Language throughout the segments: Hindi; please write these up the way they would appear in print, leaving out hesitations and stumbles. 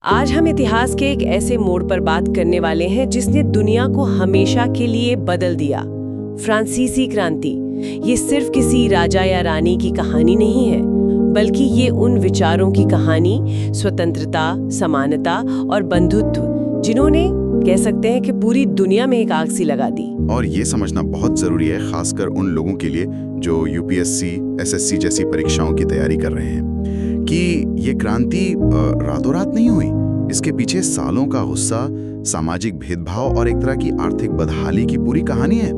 आज हम इतिहास के एक ऐसे मोड़ पर बात करने वाले हैं जिसने दुनिया को हमेशा के लिए बदल दिया। फ्रांसीसी क्रांति। ये सिर्फ किसी राजा या रानी की कहानी नहीं है, बल्कि ये उन विचारों की कहानी, स्वतंत्रता, समानता और बंधुत्व, जिन्होंने कह सकते हैं कि पूरी दुनिया में एक आग सी लगा दी। और ये समझना बहुत जरूरी है, खासकर उन लोगों के लिए जो यूपीएससी, एसएससी जैसी परीक्षाओं की तैयारी कर रहे हैं, कि ये क्रांति रातों रात नहीं हुई। इसके पीछे सालों का गुस्सा, सामाजिक भेदभाव और एक तरह की आर्थिक बदहाली की पूरी कहानी है।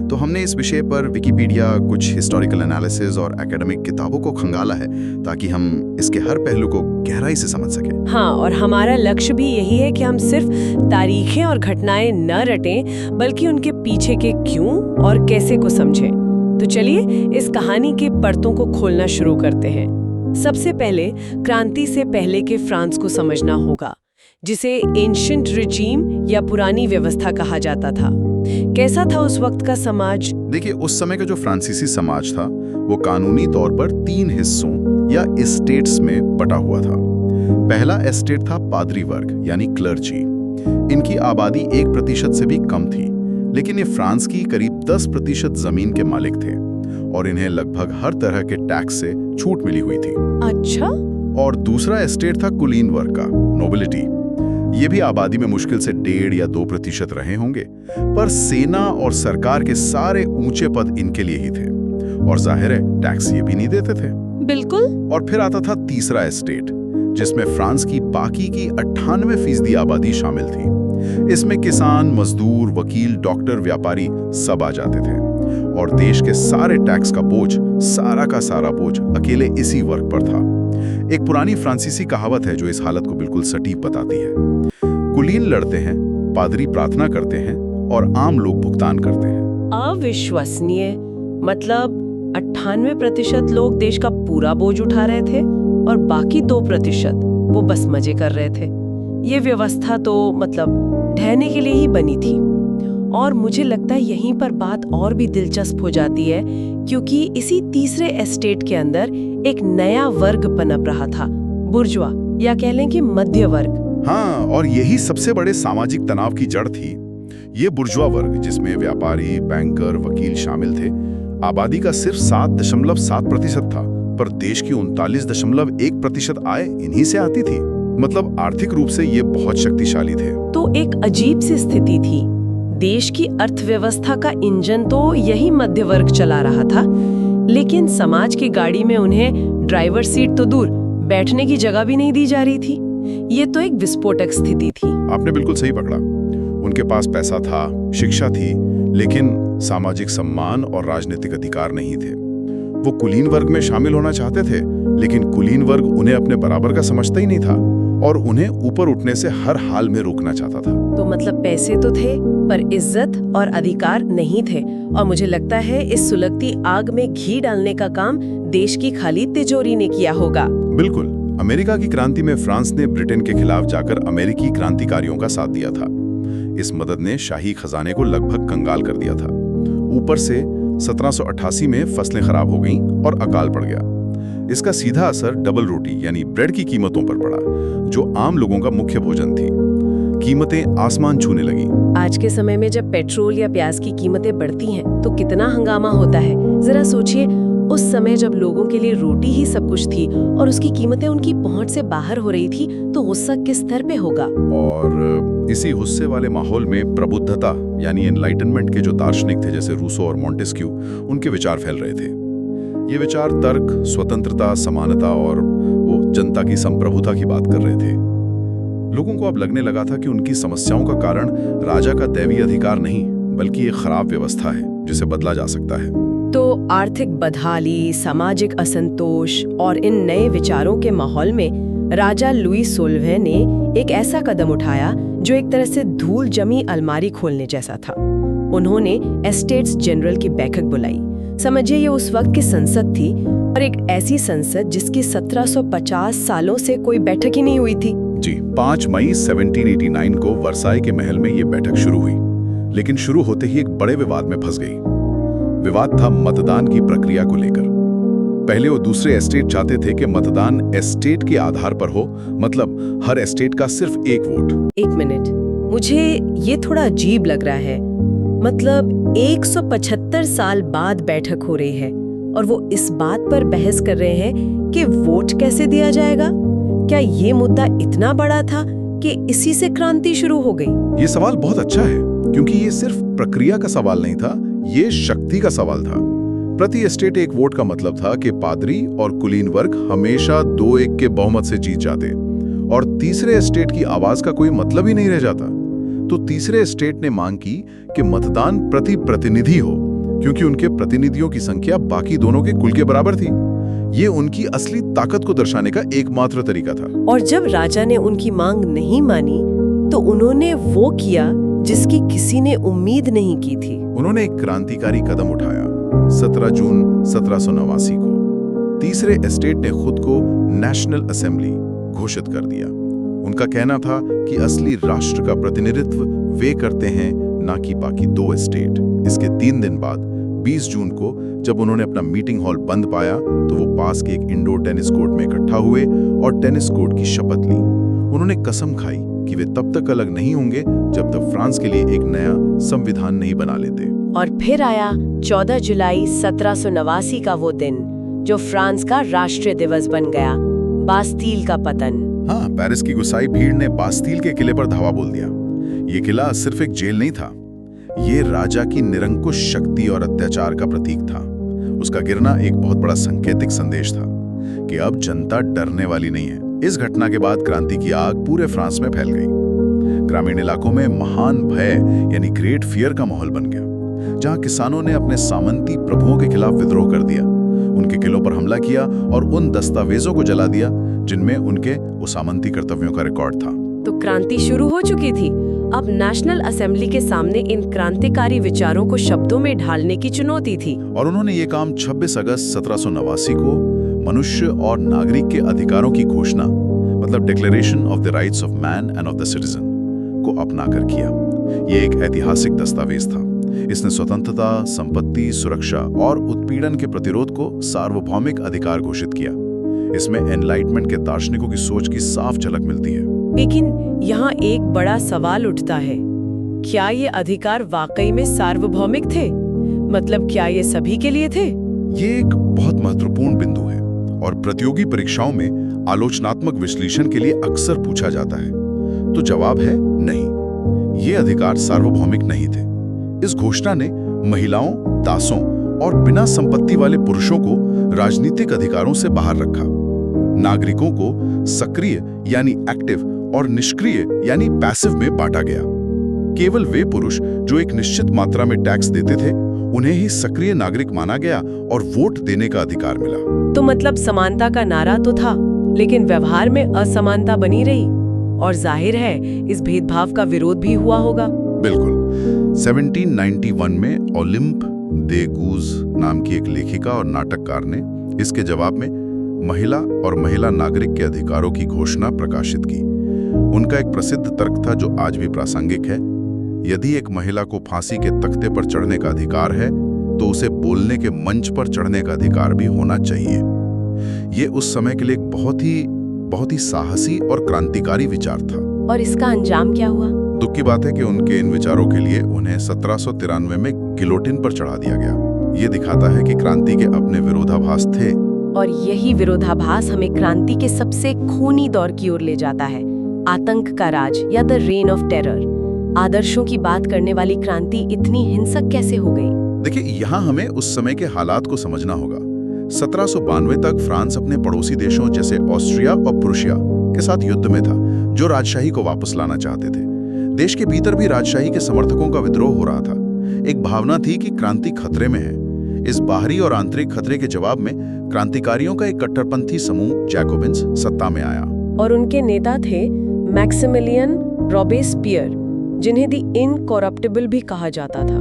तो हमने इस विषय पर विकिपीडिया, कुछ हिस्टोरिकल एनालिसिस और एकेडमिक किताबों को खंगाला है, ताकि हम इसके हर पहलू को गहराई से समझ सकें। हाँ, और हमारा लक्ष्य भी यही है कि हम सिर्फ तारीखें और घटनाएं न रटें, बल्कि उनके पीछे के क्यों और कैसे को समझें। तो चलिए इस कहानी के परतों को खोलना शुरू करते हैं। सबसे पहले क्रांति से पहले के फ्रांस को समझना होगा, जिसे एंशिएंट रिजीम या पुरानी व्यवस्था कहा जाता था। कैसा था उस वक्त का समाज? देखिए, उस समय का जो फ्रांसीसी समाज था वो कानूनी तौर पर 3 हिस्सों या एस्टेट्स में बटा हुआ था। पहला एस्टेट था पादरी वर्ग यानी क्लर्जी। इनकी आबादी 1% से भी कम थी, लेकिन ये फ्रांस की करीब 10% जमीन के मालिक थे और इन्हें लगभग हर तरह के टैक्स से छूट मिली हुई थी। अच्छा। और दूसरा एस्टेट था कुलीन वर्ग का, नोबिलिटी। ये भी आबादी में मुश्किल से 1.5 या 2% रहे होंगे, पर सेना और सरकार के सारे ऊंचे पद इनके लिए ही थे और जाहिर है टैक्स ये भी नहीं देते थे। बिल्कुल। और फिर आता था तीसरा एस्टेट, जिसमें फ्रांस की बाकी की 98% आबादी शामिल थी। इसमें किसान, मजदूर, वकील, डॉक्टर, व्यापारी सब आ जाते थे और देश के सारे टैक्स का बोझ, सारा का सारा बोझ अकेले इसी वर्ग पर था। एक पुरानी फ्रांसीसी कहावत है जो इस हालत को बिल्कुल सटीक बताती है। कुलीन लड़ते हैं, पादरी प्रार्थना करते हैं और आम लोग भुगतान करते हैं। अविश्वसनीय। मतलब 98% लोग देश का पूरा बोझ उठा रहे थे और बाकी 2% वो बस मजे कर रहे थे। ये व्यवस्था तो मतलब ढहने के लिए ही बनी थी। और मुझे लगता है यहीं पर बात और भी दिलचस्प हो जाती है, क्योंकि इसी तीसरे एस्टेट के अंदर एक नया वर्ग पनप रहा था, बुर्जुआ, या कह लें कि मध्य वर्ग। हाँ, और यही सबसे बड़े सामाजिक तनाव की जड़ थी। ये बुर्जुआ वर्ग, जिसमें व्यापारी, बैंकर, वकील शामिल थे, आबादी का सिर्फ 7.7% था, पर देश की 39.1% आय इन्हीं से आती थी। मतलब आर्थिक रूप से ये बहुत शक्तिशाली थे। तो एक अजीब सी स्थिति थी। देश की अर्थव्यवस्था का इंजन तो यही मध्य वर्ग चला रहा था, लेकिन समाज की गाड़ी में उन्हें ड्राइवर सीट तो दूर, बैठने की जगह भी नहीं दी जा रही थी। ये तो एक विस्फोटक स्थिति थी। आपने बिल्कुल सही पकड़ा। उनके पास पैसा था, शिक्षा थी, लेकिन सामाजिक सम्मान और राजनीतिक अधिकार नहीं थे। वो कुलीन वर्ग में शामिल होना चाहते थे, लेकिन कुलीन वर्ग उन्हें अपने बराबर का समझता ही नहीं था और उन्हें ऊपर उठने से हर हाल में रोकना चाहता था। तो मतलब पैसे तो थे, पर इज्जत और अधिकार नहीं थे। और मुझे लगता है इस सुलगती आग में घी डालने का काम देश की खाली तिजोरी ने किया होगा। बिल्कुल। अमेरिका की क्रांति में फ्रांस ने ब्रिटेन के खिलाफ जाकर अमेरिकी क्रांतिकारियों का साथ दिया था। इस मदद ने शाही खजाने को लगभग कंगाल कर दिया था। ऊपर से 1788 में फसलें खराब हो गईं और अकाल पड़ गया। इसका सीधा असर डबल रोटी यानी ब्रेड की कीमतों पर पड़ा, जो आम लोगों का मुख्य भोजन थी। कीमतें आसमान छूने लगी। आज के समय में जब पेट्रोल या प्याज की कीमतें बढ़ती हैं, तो कितना हंगामा होता है। जरा सोचिए, उस समय जब लोगों के लिए रोटी ही सब कुछ थी और उसकी कीमतें उनकी पहुंच से बाहर हो रही थी, तो गुस्सा किस स्तर पे होगा। और इसी गुस्से वाले माहौल में प्रबुद्धता यानी एनलाइटनमेंट के जो दार्शनिक थे, जैसे रूसो और मॉन्टेस्क्यू, उनके विचार फैल रहे थे। ये विचार तर्क, स्वतंत्रता, समानता और वो जनता की संप्रभुता की बात कर रहे थे। लोगों को अब लगने लगा था कि उनकी समस्याओं का कारण राजा का दैवीय अधिकार नहीं, बल्कि एक खराब व्यवस्था है जिसे बदला जा सकता है। तो आर्थिक बदहाली, सामाजिक असंतोष और इन नए विचारों के माहौल में राजा लुई 16वें ने एक ऐसा कदम उठाया जो एक तरह से धूल जमी अलमारी खोलने जैसा था। उन्होंने एस्टेट्स जनरल की बैठक बुलाई। समझिए, ये उस वक्त की संसद थी, और एक ऐसी संसद जिसकी 1750 सालों से कोई बैठक ही नहीं हुई थी। जी, 5 मई 1789 को वर्साई के महल में ये बैठक शुरू हुई, लेकिन शुरू होते ही एक बड़े विवाद में फंस गई। विवाद था मतदान की प्रक्रिया को लेकर। पहले वो दूसरे एस्टेट चाहते थे कि मतदान एस्टेट के आधार पर हो, मतलब हर एस्टेट का सिर्फ एक वोट। एक मिनट, मुझे ये थोड़ा अजीब लग रहा है। मतलब 175 साल बाद बैठक हो रही है और वो इस बात पर बहस कर रहे हैं कि वोट कैसे दिया जाएगा। क्या ये मुद्दा इतना बड़ा था कि इसी से क्रांति शुरू हो गई? ये सवाल बहुत अच्छा है, क्योंकि ये सिर्फ प्रक्रिया का सवाल नहीं था, ये शक्ति का सवाल था। प्रति एस्टेट एक वोट का मतलब था कि पादरी और कुलीन वर्ग हमेशा 2-1 के बहुमत से जीत जाते और तीसरे एस्टेट की आवाज का कोई मतलब ही नहीं रह जाता। तो तीसरे एस्टेट ने मांग की कि मतदान प्रति प्रतिनिधि हो, क्योंकि उनके प्रतिनिधियों की संख्या बाकी दोनों के कुल के बराबर थी। ये उनकी असली ताकत को दर्शाने का एकमात्र तरीका था। और जब राजा ने उनकी मांग नहीं मानी तो उन्होंने वो किया जिसकी किसी ने उम्मीद नहीं की थी। उन्होंने एक क्रांतिकारी कदम उठाया। 17 जून 1789 को तीसरे एस्टेट ने खुद को नेशनल असेंबली घोषित कर दिया। उनका कहना था कि असली राष्ट्र का प्रतिनिधित्व वे करते हैं, ना कि बाकी 2 एस्टेट। इसके 3 दिन बाद 20 जून को जब उन्होंने अपना मीटिंग हॉल बंद पाया तो वो पास के एक इंडोर टेनिस कोर्ट में इकट्ठा हुए और टेनिस कोर्ट की शपथ ली। उन्होंने कसम खाई कि वे तब तक अलग नहीं होंगे जब तक फ्रांस के लिए एक नया संविधान नहीं बना लेते। और फिर आया 14 जुलाई 1789 का वो दिन जो फ्रांस का राष्ट्रीय दिवस बन गया, बास्तील का पतन। हाँ, पेरिस की गुस्साई भीड़ ने बास्तील के किले पर धावा बोल दिया। ये किला सिर्फ एक जेल नहीं था, ये राजा की निरंकुश शक्ति और अत्याचार का प्रतीक था। उसका गिरना एक बहुत बड़ा सांकेतिक संदेश था कि अब जनता डरने वाली नहीं है। इस घटना के बाद क्रांति की आग पूरे फ्रांस में फैल गई। ग्रामीण इलाकों में महान भय यानी ग्रेट फियर का माहौल बन गया, जहां किसानों ने अपने सामंती प्रभुओं के खिलाफ विद्रोह कर दिया, उनके किलों पर हमला किया और उन दस्तावेजों को जला दिया जिनमें उनके सामंती कर्तव्यों का रिकॉर्ड था। तो क्रांति शुरू हो चुकी थी। अब नेशनल असेंबली के सामने इन क्रांतिकारी विचारों को शब्दों में ढालने की चुनौती थी। और उन्होंने ये काम 26 अगस्त 1789 को मनुष्य और नागरिक के अधिकारों की घोषणा, मतलब declaration of the rights of man end of the citizen को अपनाकर किया। ये एक ऐतिहासिक दस्तावेज था। इसने स्वतंत्रता, संपत्ति, सुरक्षा और उत्पीड़न के प्रतिरोध को सार्वभौमिक अधिकार घोषित किया। इसमें एनलाइटमेंट के दार्शनिकों की सोच की साफ झलक मिलती है। लेकिन यहाँ एक बड़ा सवाल उठता है, क्या ये अधिकार वाकई में सार्वभौमिक थे? मतलब क्या ये सभी के लिए थे? ये एक बहुत महत्वपूर्ण बिंदु है और प्रतियोगी परीक्षाओं में आलोचनात्मक विश्लेषण के लिए अक्सर पूछा जाता है। तो जवाब है नहीं, ये अधिकार सार्वभौमिक नहीं थे। इस घोषणा ने महिलाओं, दासों और बिना संपत्ति वाले पुरुषों को राजनीतिक अधिकारों से बाहर रखा। नागरिकों को सक्रिय यानी एक्टिव और निष्क्रिय यानी पैसिव में बांटा गया। केवल वे पुरुष जो एक निश्चित मात्रा में टैक्स देते थे, उन्हें ही सक्रिय नागरिक माना गया और वोट देने का अधिकार मिला। तो मतलब समानता का नारा तो था, लेकिन व्यवहार में असमानता बनी रही और जाहिर है इस भेदभाव का विरोध भी हुआ होगा। बिल्कुल। 1791 में ओलिम्प दे गूज नाम की एक लेखिका और नाटककार ने इसके जवाब में महिला और महिला नागरिक के अधिकारों की घोषणा प्रकाशित की। उनका एक प्रसिद्ध तर्क था जो आज भी प्रासंगिक है। यदि एक महिला को फांसी के तख्ते पर चढ़ने का अधिकार है तो उसे बोलने के मंच पर चढ़ने का अधिकार भी होना चाहिए। ये उस समय के लिए एक बहुत ही साहसी और क्रांतिकारी विचार था। और इसका अंजाम क्या हुआ? दुख की बात है कि उनके इन विचारों के लिए उन्हें 1793 में गिलोटिन पर चढ़ा दिया गया। ये दिखाता है कि क्रांति के अपने विरोधाभास थे। और यही विरोधाभास हमें क्रांति के सबसे खूनी दौर की ओर ले जाता है, आतंक का राज या द रेन ऑफ टेरर। आदर्शों की बात करने वाली क्रांति इतनी हिंसक कैसे हो गई? देखिए, यहाँ हमें उस समय के हालात को समझना होगा। 1792 तक फ्रांस अपने पड़ोसी देशों जैसे ऑस्ट्रिया और प्रुशिया के साथ युद्ध में था, जो राजशाही को वापस लाना चाहते थे। देश के भीतर भी राजशाही के समर्थकों का विद्रोह हो रहा था। एक भावना थी कि क्रांति खतरे में है। इस बाहरी और आंतरिक खतरे के जवाब में क्रांतिकारियों का एक कट्टरपंथी समूह जैकोबिन्स सत्ता में आया। और उनके नेता थे मैक्सिमिलियन रॉबेस्पियर, जिन्हें दी इनकॉरप्टिबल भी कहा जाता था,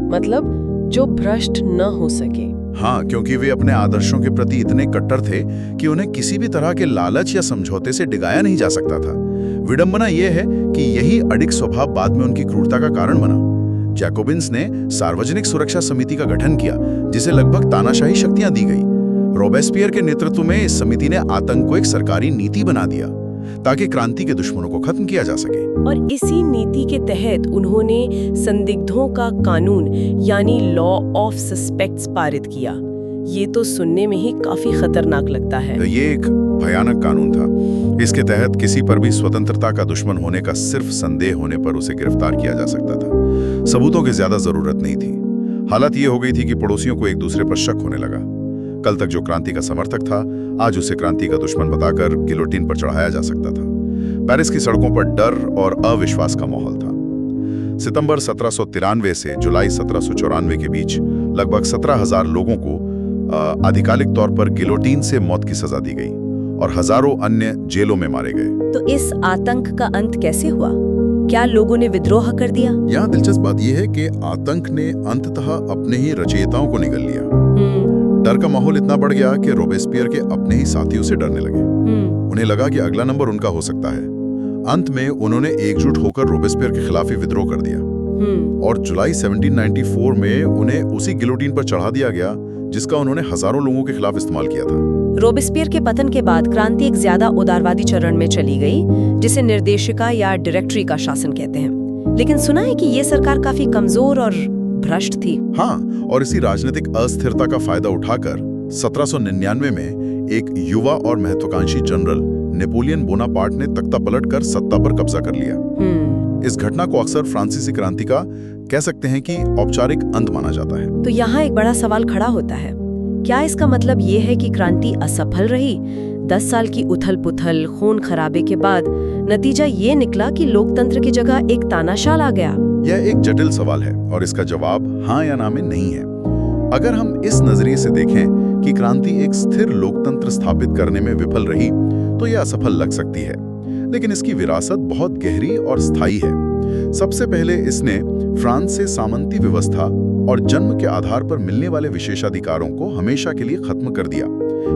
मतलब जो भ्रष्ट न हो सके। हाँ, क्योंकि वे अपने आदर्शों के प्रति इतने कट्टर थे कि उन्हें किसी भी तरह के लालच या समझौते से डिगाया नहीं जा सकता था। विडंबना यह है कि यही अडिग स्वभाव बाद में उनकी क्रूरता का कारण बना। जैकोबिन्स ने सार्वजनिक सुरक्षा समिति का गठन किया, जिसे लगभग तानाशाही शक्तियां दी गई। रोबेस्पियर के नेतृत्व में इस समिति ने आतंक को एक सरकारी नीति बना दिया ताकि क्रांति के दुश्मनों को खत्म किया जा सके। और इसी नीति के तहत उन्होंने संदिग्धों का कानून यानी लॉ ऑफ सस्पेक्ट्स पारित किया। ये तो सुनने में ही काफी खतरनाक लगता है। ये एक भयानक कानून था। इसके तहत किसी पर भी स्वतंत्रता का दुश्मन होने का सिर्फ संदेह होने पर उसे गिरफ्तार किया जा सकता था। सबूतों की ज्यादा जरूरत नहीं थी। हालत ये हो गई थी कि पड़ोसियों को एक दूसरे पर शक होने लगा। कल तक जो क्रांति का समर्थक था, आज उसे क्रांति का दुश्मन बताकर गिलोटिन पर चढ़ाया जा सकता था। पेरिस की सड़कों पर डर और अविश्वास का माहौल था। सितंबर 1793 से जुलाई 1794 के बीच लगभग 17,000 लोगों को आधिकारिक तौर पर गिलोटिन से मौत की सजा दी गई और हजारों अन्य जेलों में मारे गए। तो इस आतंक का अंत कैसे हुआ? क्या लोगों ने विद्रोह कर दिया? यहाँ दिलचस्प बात यह है कि आतंक ने अंततः अपने ही रचयिताओं को निगल लिया। डर का माहौल इतना बढ़ गया कि रोबेस्पियर के अपने ही साथियों से डरने लगे। उन्हें लगा कि अगला नंबर उनका हो सकता है। अंत में उन्होंने एकजुट होकर रोबेस्पियर के खिलाफ ही विद्रोह कर दिया और जुलाई 1794 में उन्हें उसी गिलोटिन पर चढ़ा दिया गया जिसका उन्होंने हजारों लोगों के खिलाफ इस्तेमाल किया था। रोबेस्पियर के पतन के बाद क्रांति एक ज्यादा उदारवादी चरण में चली गई, जिसे निर्देशिका या डायरेक्टरी का शासन कहते हैं। लेकिन सुना है कि ये सरकार काफी कमजोर और भ्रष्ट थी। हाँ, और इसी राजनीतिक अस्थिरता का फायदा उठाकर 1799 में एक युवा और महत्वाकांक्षी जनरल नेपोलियन बोनापार्ट ने तख्ता पलटकर सत्ता पर कब्जा कर लिया। इस घटना को अक्सर फ्रांसीसी क्रांति का कह सकते हैं कि औपचारिक अंत माना जाता है। तो यहाँ एक बड़ा सवाल खड़ा होता है, क्या इसका मतलब ये है कि क्रांति असफल रही? 10 साल की उथल पुथल, खून खराबे के बाद नतीजा ये निकला कि लोकतंत्र की जगह एक तानाशाह आ गया। यह एक जटिल सवाल है और इसका जवाब हाँ या ना में नहीं है। अगर हम इस नजरिए से देखें कि क्रांति एक स्थिर लोकतंत्र स्थापित करने में विफल रही तो यह असफल लग सकती है, लेकिन इसकी विरासत बहुत गहरी और स्थायी है। सबसे पहले इसने फ्रांस से सामंती व्यवस्था और जन्म के आधार पर मिलने वाले विशेषाधिकारों को हमेशा के लिए खत्म कर दिया।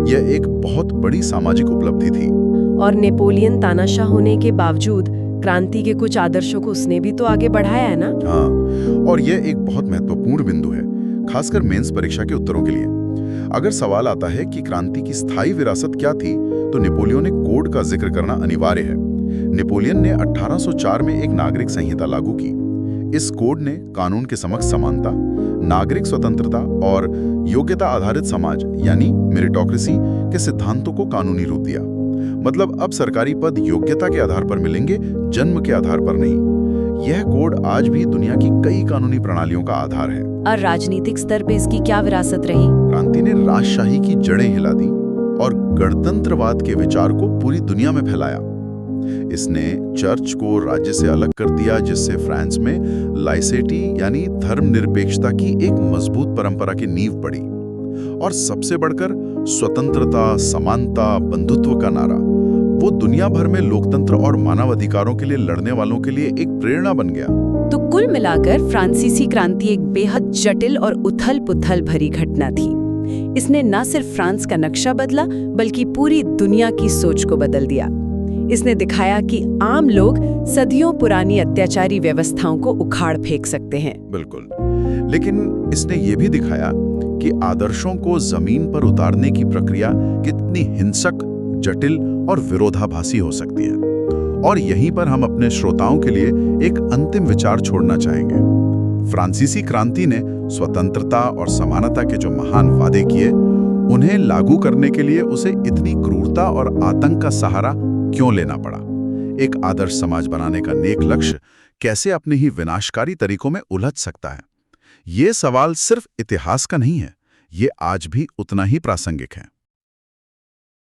यह एक बहुत बड़ी सामाजिक उपलब्धि थी। और नेपोलियन तानाशाह होने के बावजूद क्रांति के कुछ आदर्शों को उसने भी तो आगे बढ़ाया है ना? हाँ, और यह एक बहुत महत्वपूर्ण बिंदु है, खासकर मेंस परीक्षा के उत्तरों के लिए। अगर सवाल आता है कि क्रांति की स्थायी विरासत क्या थी, तो नेपोलियनिक कोड का जिक्र करना अनिवार्य है। नेपोलियन ने 1804 में एक नागरिक संहिता लागू की। इस कोड ने कानून के समक्ष समानता, नागरिक स्वतंत्रता और योग्यता आधारित समाज यानी मेरिटोक्रेसी के सिद्धांतों को कानूनी रूप दिया। मतलब अब सरकारी पद योग्यता के आधार पर मिलेंगे, जन्म के आधार पर नहीं। यह कोड आज भी दुनिया की कई कानूनी प्रणालियों का आधार है। और राजनीतिक स्तर पे इसकी क्या विरासत रही? क्रांति ने राजशाही की जड़ें हिला दी और गणतंत्रवाद के विचार को पूरी दुनिया में फैलाया। इसने चर्च को राज्य से अलग कर दिया, जिससे फ्रांस में लाइसेटी यानी धर्मनिरपेक्षता की एक मजबूत परंपरा की नींव पड़ी। और सबसे बढ़कर स्वतंत्रता, समानता, बंधुत्व का नारा वो दुनिया भर में लोकतंत्र और मानव अधिकारों के लिए लड़ने वालों के लिए एक प्रेरणा बन गया। तो कुल मिलाकर फ्रांसीसी क्रांति एक बेहद जटिल और उथल-पुथल भरी घटना थी। इसने न सिर्फ फ्रांस का नक्शा बदला, बल्कि पूरी दुनिया की सोच को बदल दिया। इसने दिखाया कि आम लोग सदियों पुरानी अत्याचारी व्यवस्थाओं को उखाड़ फेंक सकते हैं। बिल्कुल, लेकिन इसने ये भी दिखाया कि आदर्शों को जमीन पर उतारने की प्रक्रिया कितनी हिंसक, जटिल और विरोधाभासी हो सकती है। और यहीं पर हम अपने श्रोताओं के लिए एक अंतिम विचार छोड़ना चाहेंगे। फ्रांसीसी क्रांति ने स्वतंत्रता और समानता के जो महान वादे किए, उन्हें लागू करने के लिए उसे इतनी क्रूरता और आतंक का सहारा क्यों लेना पड़ा? एक आदर्श समाज बनाने का नेक लक्ष्य कैसे अपने ही विनाशकारी तरीकों में उलझ सकता है? ये सवाल सिर्फ इतिहास का नहीं है, ये आज भी उतना ही प्रासंगिक है।